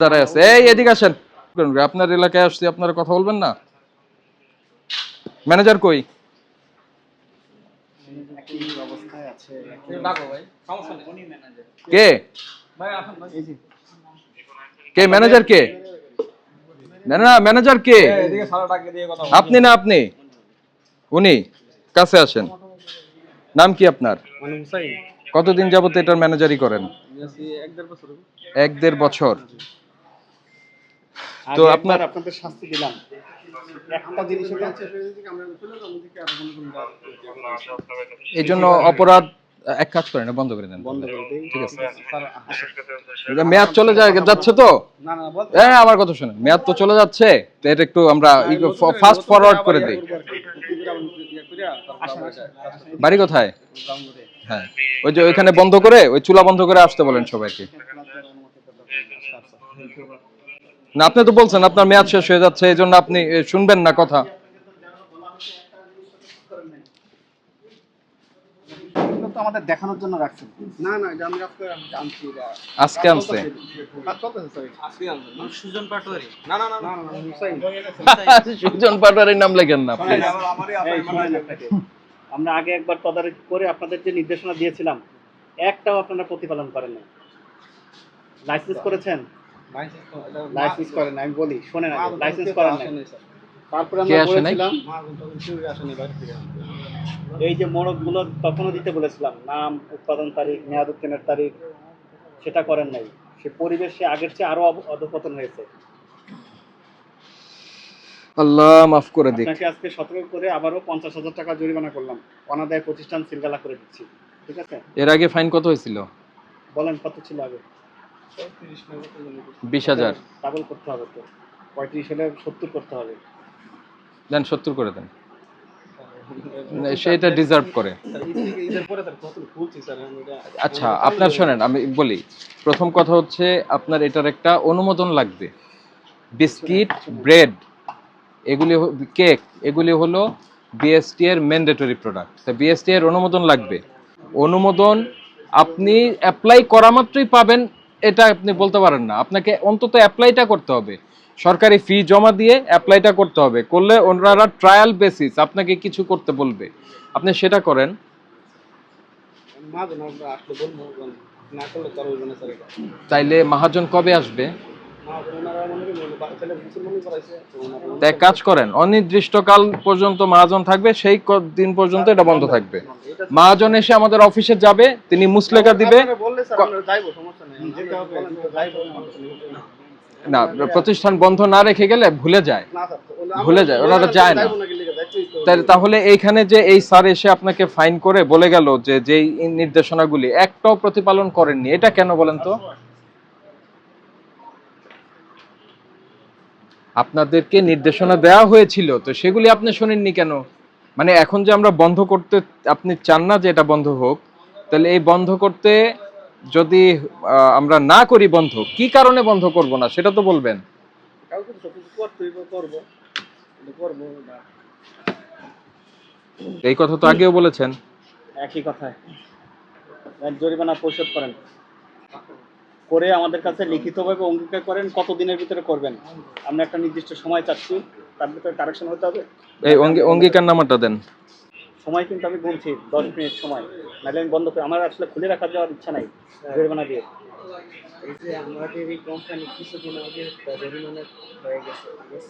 যারা আছে এই এদিকে আসেন। আপনার এলাকায় আসছি, আপনারা কথা বলবেন না? ম্যানেজার কই? কে কে ম্যানেজার কে? না না, ম্যানেজার কে? আপনি না আপনি? উনি কাছে আসেন। নাম কি আপনার? কতদিন যাবত এটার ম্যানেজারি করেন? 1-1.5 বছর। তো আপনাদের শাস্তি দিলাম একটা জিনিস এই জন্য অপরাধ এক কাজ করেন, বন্ধ করে দেন। বন্ধ করে দেই। ঠিক আছে, মেয়াদ চলে যাচ্ছে তো। হ্যাঁ, আমার কথা শুনেন, মেয়াদ তো চলে যাচ্ছে, তো এটা একটু আমরা ফাস্ট ফরওয়ার্ড করে দিই। বাড়ি কোথায়? হ্যাঁ, ওই যে ওইখানে বন্ধ করে, ওই চুলা বন্ধ করে আসতে বলেন সবাইকে। না, আপনি তো বলছেন আপনার মেয়াদ শেষ হয়ে যাচ্ছে, এই জন্য আপনি শুনবেন না কথা। আমাদের দেখানোর জন্য রাখছেন। না না, এটা আমি আনছি। আজকে আনছে সুজন পাটোয়ারি। না না না না, হুসাইন। সুজন পাটোয়ারির নাম লেখেন না প্লিজ। আমরা আগে একবার তদারকি করে আপনাদের যে নির্দেশনা দিয়েছিলাম, একটাও আপনারা প্রতিপালন করেন না। লাইসেন্স করেছেন? লাইসেন্স করেন, আমি বলি শোনেন, লাইসেন্স করেন না। তারপরে আমরা বলেছিলাম এই যে মোড়কগুলো তখনও দিতে বলেছিলাম, নাম, উৎপাদন তারিখ, মেয়াদ উত্তীর্ণের তারিখ, সেটা করেন নাই। সে পরিবেশে আগের চেয়ে আরো অধঃপতন হয়েছে। আল্লাহ মাফ করে দিক। আপনাকে আজকে সতর্ক করে আবারও 50,000 টাকা জরিমানা করলাম, অনাদায় প্রতিষ্ঠান সিলগালা করে দিচ্ছি। ঠিক আছে? এর আগে ফাইন কত হয়েছিল বলেন, কত ছিল আগে? 20,000। ডাবল করতে হবে তো, 35 হলে 70 করতে হবে। দেন 70 করে দেন, সেটা ডিজার্ভ করে। আচ্ছা, আপনার শোনেন, আমি বলি, প্রথম কথা হচ্ছে আপনার এটার একটা অনুমোদন লাগবে। বিস্কিট, ব্রেড, এগুলি, কেক, এগুলি হলো বিএসটি এর ম্যান্ডেটরি প্রোডাক্ট। তো বিএসটি এর অনুমোদন লাগবে। অনুমোদন আপনি অ্যাপ্লাই করা মাত্রই পাবেন এটা আপনি বলতে পারেন না। আপনাকে অন্তত অ্যাপ্লাইটা করতে হবে, সরকারি ফি জমা দিয়ে অ্যাপ্লাইটা করতে হবে। করলে ওনারা ট্রায়াল বেসিস আপনাকে কিছু করতে বলবে, আপনি সেটা করেন। তাইলে মহাজন কবে আসবে? এক কাজ করেন, অনির্দিষ্টকাল পর্যন্ত মহাজন থাকবে, সেই দিন পর্যন্ত এটা বন্ধ থাকবে। মহাজন এসে আমাদের অফিসে যাবে, তিনি মুসলেকা দিবে। না, প্রতিষ্ঠান বন্ধ না রেখে গেলে ভুলে যায়, ওনারা যায় না। তাহলে এইখানে যে এই স্যার এসে আপনাকে ফাইন করে বলে গেল যে যেই নির্দেশনাগুলি একটাও প্রতিপালন করেননি, এটা কেন বলেন তো? আপনাদেরকে নির্দেশনা দেওয়া হয়েছিল, তো সেগুলি আপনি শোনেননি কেন? মানে এখন যে আমরা বন্ধ করতে, আপনি চান না যে এটা বন্ধ হোক, তাহলে এই বন্ধ করতে যদি আমরা না করি বন্ধ, কি কারণে বন্ধ করব না সেটা তো বলবেন। এই কথা তো আগেও বলেছেন। একই কথায় জরিমানা পরিশোধ করেন, করে আমাদের কাছে লিখিতভাবে অঙ্গীকার করেন কত দিনের ভিতরে করবেন। আমরা একটা নির্দিষ্ট সময় চাচ্ছি, তার ভিতরে কারেকশন হতে হবে। এই অঙ্গীকার নামাটা দেন। সময় কিন্তু আমি বলছি 10 মিনিট সময়, নাহলে আমি বন্ধ করি। আমার আসলে খুলে রাখা যাওয়ার ইচ্ছা নাই জরিমানা দিয়ে।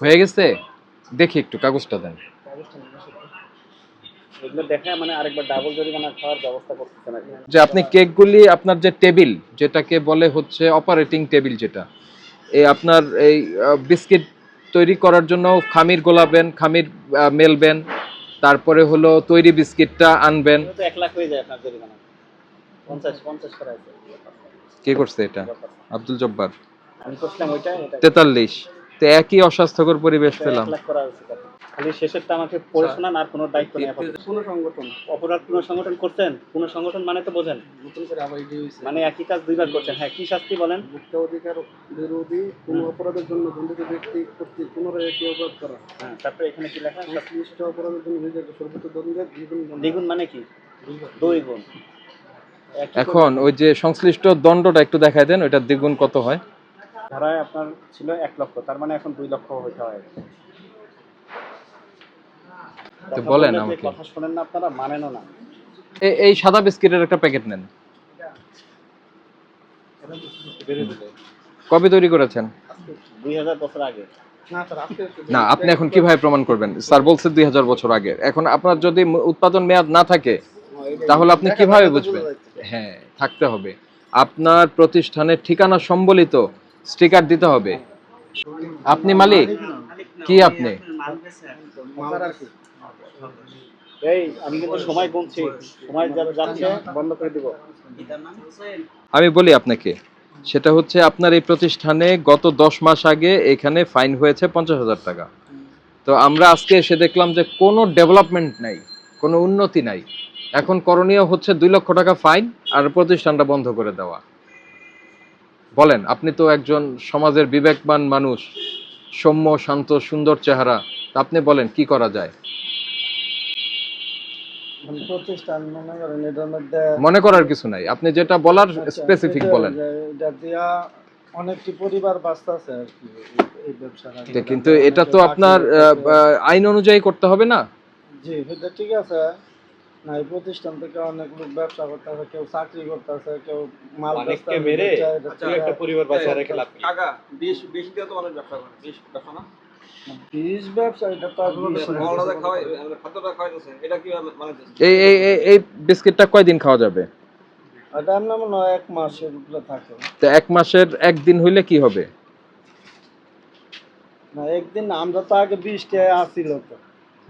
হয়ে গেছে, দেখি একটু কাগজটা দেন। এগুলো দেখে মানে আরেকবার ডাবল জরিমানা খাওয়ার ব্যবস্থা করতেছেন আর কি। যে আপনি কেকগুলি, আপনার যে টেবিল, যেটাকে বলে হচ্ছে অপারেটিং টেবিল, যেটা এই আপনার এই বিস্কিট তৈরি করার জন্য খামির গোলাবেন, খামির মেলবেন, তারপরে হলো তৈরি বিস্কিটটা আনবেন। তো 1 লাখ হয়ে যায় আপনার জরিমানা। 50 করা আছে। কে করছে এটা? আব্দুল জব্বার। আমি করছিলাম ওইটা 43। তো একই অস্বাস্থ্যকর পরিবেশ পেলাম। 1 লাখ করা আছে। খালি শেষেরটা আমাকে পড়ে শোনান, আর কোনো দায়িত্ব নেই আপাতত। কোন সংগঠন অপরাধ, কোন সংগঠন করছেন? কোন সংগঠন মানে তো বোঝেন, নতুন করে আবার ইডি হইছে, মানে একই কাজ দুইবার করছেন। হ্যাঁ, কি শাস্তি বলেন? মুক্ত অধিকার বিরোধী কোন অপরাধের জন্য দণ্ডিত ব্যক্তি কর্তৃক পুনরায় একই অপরাধ করা। হ্যাঁ, তারপরে এখানে কি লেখা? সংশ্লিষ্ট অপরাধের জন্য বিধারিত সর্বোচ্চ দণ্ডের দ্বিগুণ। দ্বিগুণ মানে কি? 2 গুণ। এখন ওই যে সংশ্লিষ্ট দণ্ডটা একটু দেখায় দেন, ওইটা দ্বিগুণ কত হয়? ধারায় আপনার ছিল 1 লক্ষ, তার মানে এখন 2 লক্ষ হইতে হয়। তো বলেন কথা বললে যে আমাকে, কথা শোনেন না আপনারা, মানেনও না। এই সাদা বিস্কিটের একটা প্যাকেট নেন। কবে তৈরি করেছেন? 2000 বছর আগে। না, আপনি এখন কিভাবে প্রমাণ করবেন? স্যার বলছে 2000 বছর আগে। এখন আপনার যদি উৎপাদন মেয়াদ না থাকে তাহলে আপনি কিভাবে বুঝবেন? হ্যাঁ, থাকতে হবে। আপনার প্রতিষ্ঠানের ঠিকানা সম্বলিত স্টিকার দিতে হবে। আপনি মালিক কি? আপনি এই আমি কিন্তু সময় গুনছি, সময় যাচ্ছে, বন্ধ করে দিব। আমি বলি আপনাকে, সেটা হচ্ছে আপনার এই প্রতিষ্ঠানে গত 10 মাস আগে এখানে ফাইন হয়েছে 50,000 টাকা। তো আমরা আজকে এসে দেখলাম যে কোনো ডেভেলপমেন্ট নাই, কোনো উন্নতি নাই। এখন করণীয় হচ্ছে 2 লক্ষ টাকা ফাইন আর প্রতিষ্ঠানটা বন্ধ করে দেওয়া। বলেন, আপনি তো একজন সমাজের বিবেকবান মানুষ, সৌম্য শান্ত সুন্দর চেহারা, তা আপনি বলেন কি করা যায়? প্রতিষ্ঠান মনে করেন এটার মধ্যে মনে করার কিছু নাই, আপনি যেটা বলার স্পেসিফিক বলেন। এটা দিয়া অনেকটি পরিবার বাঁচতেছে আর কি এই ব্যবসাটা। কিন্তু এটা তো আপনার আইন অনুযায়ী করতে হবে না? জি, এটা ঠিক আছে। না, এই প্রতিষ্ঠান থেকে অনেক লোক ব্যবসা করতেছে, কেউ চাকরি করতেছে, কেউ মাল অনেককে মেরে তুই একটা পরিবার বাঁচিয়ে রেখে লাভ কি? টাকা বিশ দিয়ে তো মানুষ ব্যবসা করে, বিশ ব্যবসা না, বীজ ব্যবসা, এটা তো আর বিষ না। মহল্লাতে খাওয়াই, আমরা খাদ্যটা খাওয়াইতেছে, এটা কি মানে এই বিস্কিটটা কয়দিন খাওয়া যাবে? এটা আপনার মনে হয় 1 মাসের উপরে থাকে। তো 1 মাসের একদিন হইলে কি হবে? না, একদিন আমরা তো আগে 20 টা আসিল তো।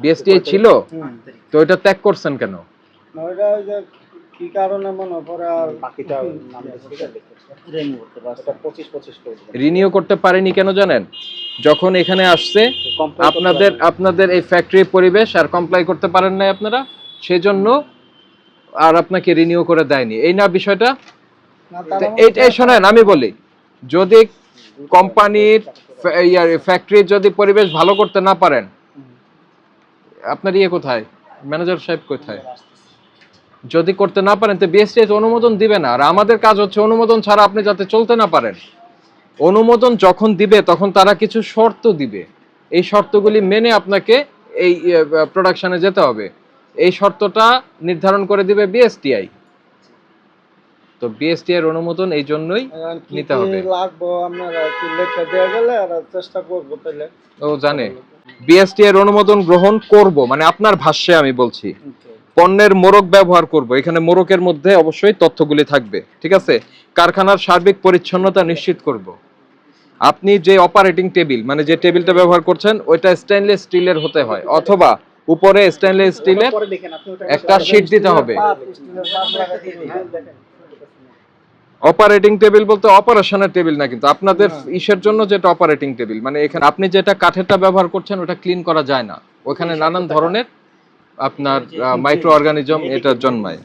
বিএসটিআই ছিল, হুম। তো এটা ত্যাগ করছেন কেন? না, ওইটা ওই যে কি কারণে মনে পড়ে আর বাকিটা নাম রেনু করতে পারছে 25 করে দিলাম। রিনিউ করতে পারেনি কেন জানেন? যখন এখানে আসছে আপনাদের এই ফ্যাক্টরি পরিবেশ আর কমপ্লাই করতে পারেন নাই আপনারা, সেজন্য আর আপনাকে রিনিউ করে দেয়নি, এই না বিষয়টা? না, তো এইটাই শোনেন, আমি বলি, যদি কোম্পানির ফ্যাক্টরির যদি পরিবেশ ভালো করতে না পারেন, আপনার কোথায়, ম্যানেজার সাহেব কোথায়? যদি করতে না পারেন তো বিএসটিআই তো অনুমোদন দিবে না। আর আমাদের কাজ হচ্ছে অনুমোদন ছাড়া আপনি যাতে চলতে না পারেন। অনুমোদন যখন দিবে তখন তারা কিছু শর্ত দিবে, এই শর্তগুলি মেনে আপনাকে এই প্রোডাকশনে যেতে হবে। এই শর্তটা নির্ধারণ করে দিবে বিএসটিআই। তো বিএসটিআই এর অনুমোদন এই জন্যই নিতে হবে। লাগবো আপনারা কি লেখা দেওয়া গেলে আর চেষ্টা করবো তাহলে। ও জানে বিএসটিআই এর অনুমোদন গ্রহণ করব, মানে আপনার ভাষ্যে আমি বলছি পণ্যের মোড়ক ব্যবহার করব, এখানে মোড়কের মধ্যে অবশ্যই তথ্যগুলি থাকবে, ঠিক আছে? কারখানার সার্বিক পরিচ্ছন্নতা নিশ্চিত করব। আপনি যে অপারেটিং টেবিল, মানে যে টেবিলটা ব্যবহার করছেন ওইটা স্টেইনলেস স্টিলের হতে হয়, অথবা উপরে স্টেইনলেস স্টিলের একটা শীট দিতে হবে। অপারেটিং টেবিল বলতে অপারেশনের টেবিল না, কিন্তু আপনাদের ইসের জন্য যেটা অপারেটিং টেবিল, মানে এখানে আপনি যেটা কাঠেরটা ব্যবহার করছেন ওটা ক্লিন করা যায় না, ওখানে নানান ধরনের আপনার মাইক্রো অর্গানিজম এটা জন্মায়।